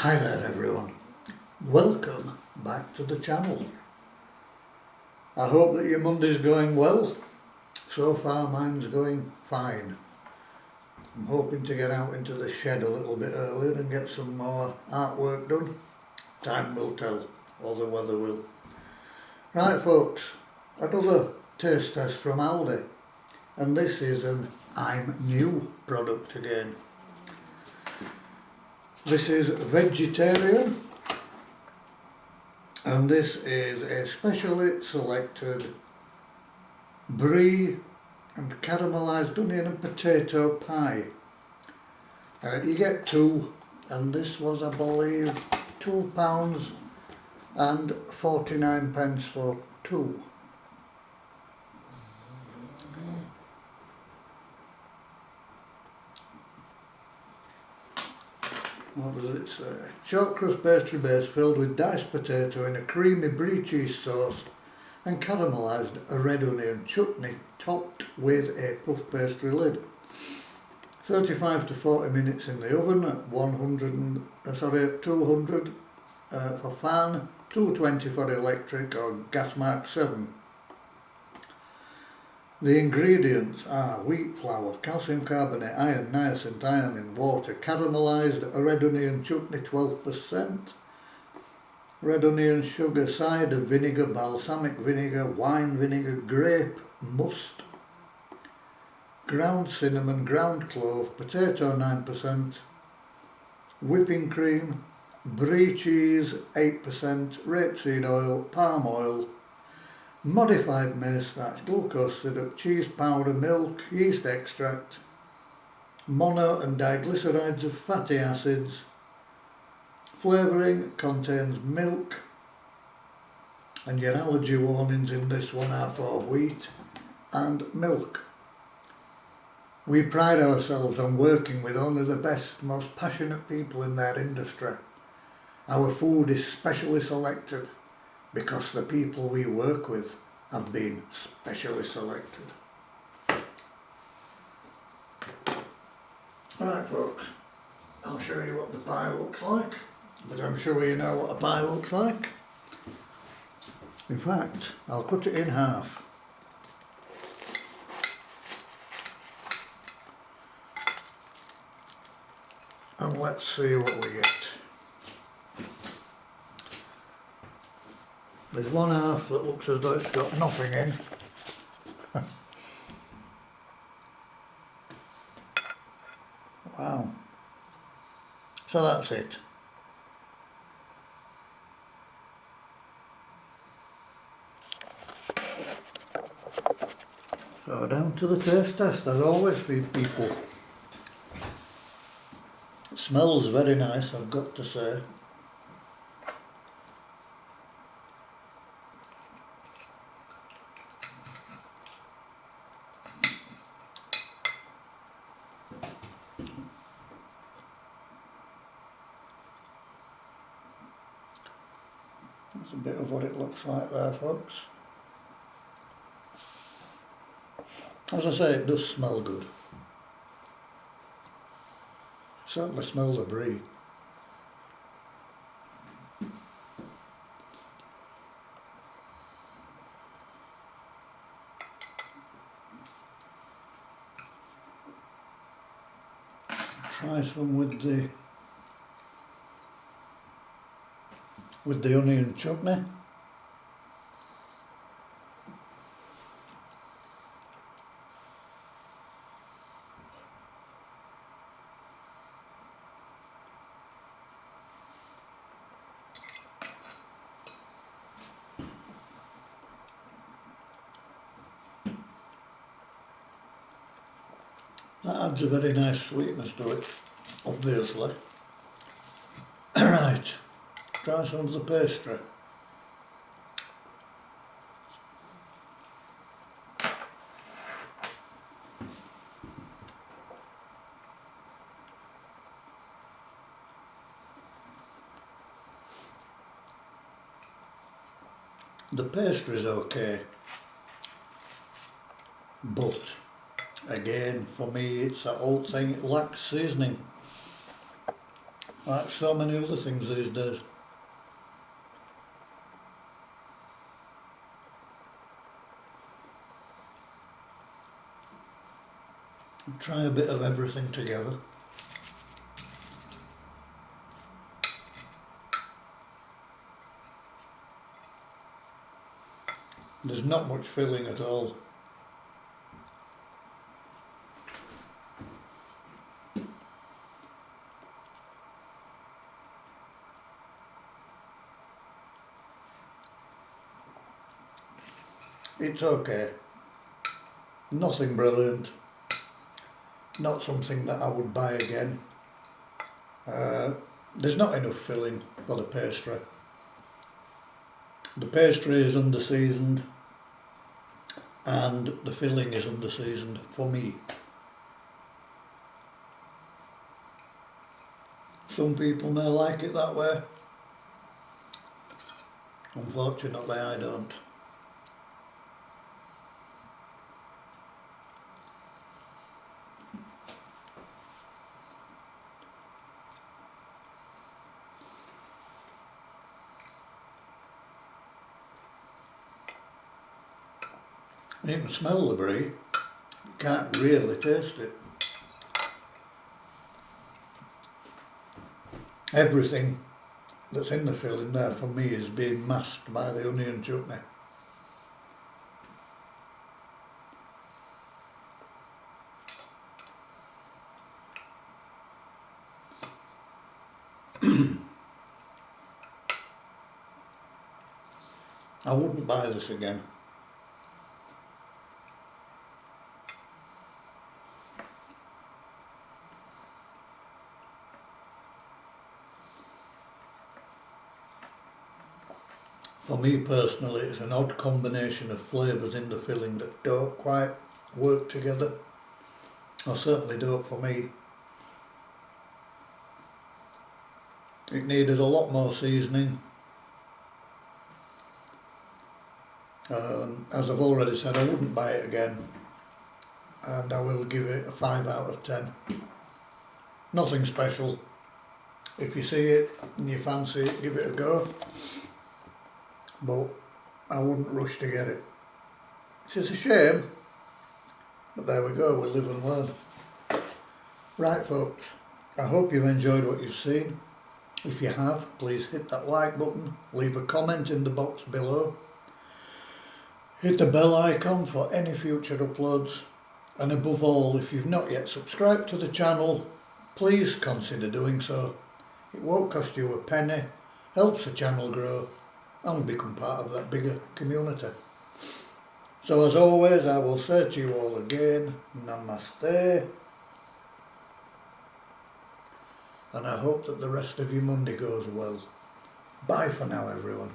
Hi there everyone, welcome back to the channel. I hope that your Monday's going well. So far mine's going fine. I'm hoping to get out into the shed a little bit earlier and get some more artwork done. Time will tell, or the weather will. Right folks, another taste test from Aldi, and this is an I'm New product again. This is vegetarian, and this is a specially selected Brie and Caramelized onion and potato pie. You get two, and this was, I believe, £2 and 49 pence for two. What does it say? Short crust pastry base filled with diced potato in a creamy brie cheese sauce and caramelised red onion chutney topped with a puff pastry lid. 35 to 40 minutes in the oven at 200 for fan, 220 for electric or gas mark 7. The ingredients are wheat flour, calcium carbonate, iron, niacin, thiamine, water, caramelised red onion chutney 12%, red onion sugar, cider vinegar, balsamic vinegar, wine vinegar, grape must, ground cinnamon, ground clove, potato 9%, whipping cream, brie cheese 8%, rapeseed oil, palm oil, modified maize starch, glucose syrup, cheese powder, milk, yeast extract, mono and diglycerides of fatty acids. Flavouring contains milk, and your allergy warnings in this one are for wheat and milk. We pride ourselves on working with only the best, most passionate people in their industry. Our food is specially selected because the people we work with have been specially selected. Alright folks, I'll show you what the pie looks like, but I'm sure you know what a pie looks like. In fact, I'll cut it in half. And let's see what we get. There's one half that looks as though it's got nothing in. Wow. So that's it. So down to the taste test, as always, people. It smells very nice, I've got to say. That's a bit of what it looks like there, folks. As I say, it does smell good. Certainly smell the brie. Try some with the onion chutney. That adds a very nice sweetness to it, obviously. Right, try some of the pastry. The pastry's okay, but again, for me, it's that old thing, it lacks seasoning. like so many other things these days. Try a bit of everything together. There's not much filling at all. It's okay. Nothing brilliant. Not something that I would buy again. There's not enough filling for the pastry. The pastry is underseasoned and the filling is underseasoned for me. Some people may like it that way. Unfortunately, I don't. You can smell the brie, you can't really taste it. Everything that's in the filling there for me is being masked by the onion chutney. I wouldn't buy this again. For me personally, it's an odd combination of flavours in the filling that don't quite work together. Or certainly don't for me. It needed a lot more seasoning. As I've already said, I wouldn't buy it again. And I will give it a 5 out of 10. Nothing special. If you see it and you fancy it, give it a go. But I wouldn't rush to get it. It's just a shame. But there we go, we live and learn. Right folks, I hope you've enjoyed what you've seen. If you have, please hit that like button, leave a comment in the box below. Hit the bell icon for any future uploads. And above all, if you've not yet subscribed to the channel, please consider doing so. It won't cost you a penny, helps the channel grow, and become part of that bigger community. So as always, I will say to you all again, namaste. And I hope that the rest of your Monday goes well. Bye for now, everyone.